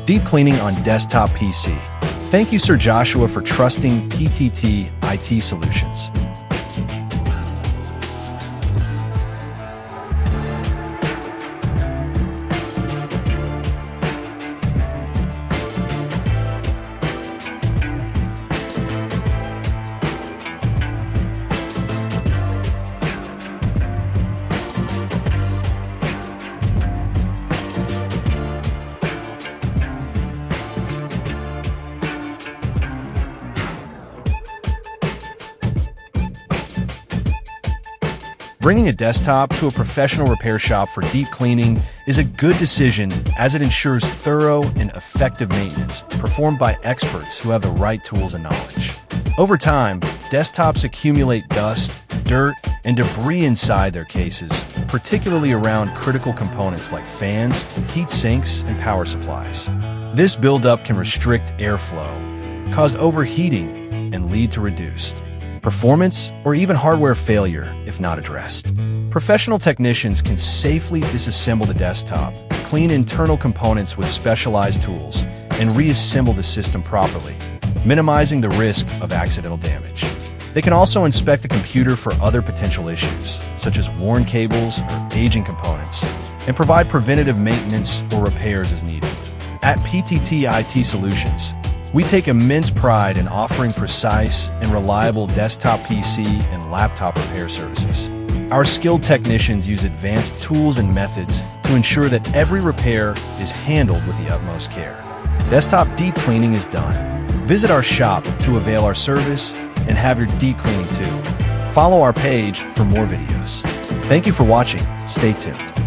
Deep cleaning on desktop PC. Thank you, Sir Joshua, for trusting PTT IT Solutions. Bringing a desktop to a professional repair shop for deep cleaning is a good decision as it ensures thorough and effective maintenance performed by experts who have the right tools and knowledge. Over time, desktops accumulate dust, dirt, and debris inside their cases, particularly around critical components like fans, heat sinks, and power supplies. This buildup can restrict airflow, cause overheating, and lead to reduced performance or even hardware failure if not addressed. Professional technicians can safely disassemble the desktop, clean internal components with specialized tools, and reassemble the system properly, minimizing the risk of accidental damage. They can also inspect the computer for other potential issues, such as worn cables or aging components, and provide preventative maintenance or repairs as needed. At PTT IT Solutions, we take immense pride in offering precise and reliable desktop PC and laptop repair services. Our skilled technicians use advanced tools and methods to ensure that every repair is handled with the utmost care. Desktop deep cleaning is done. Visit our shop to avail our service and have your deep cleaning too. Follow our page for more videos. Thank you for watching. Stay tuned.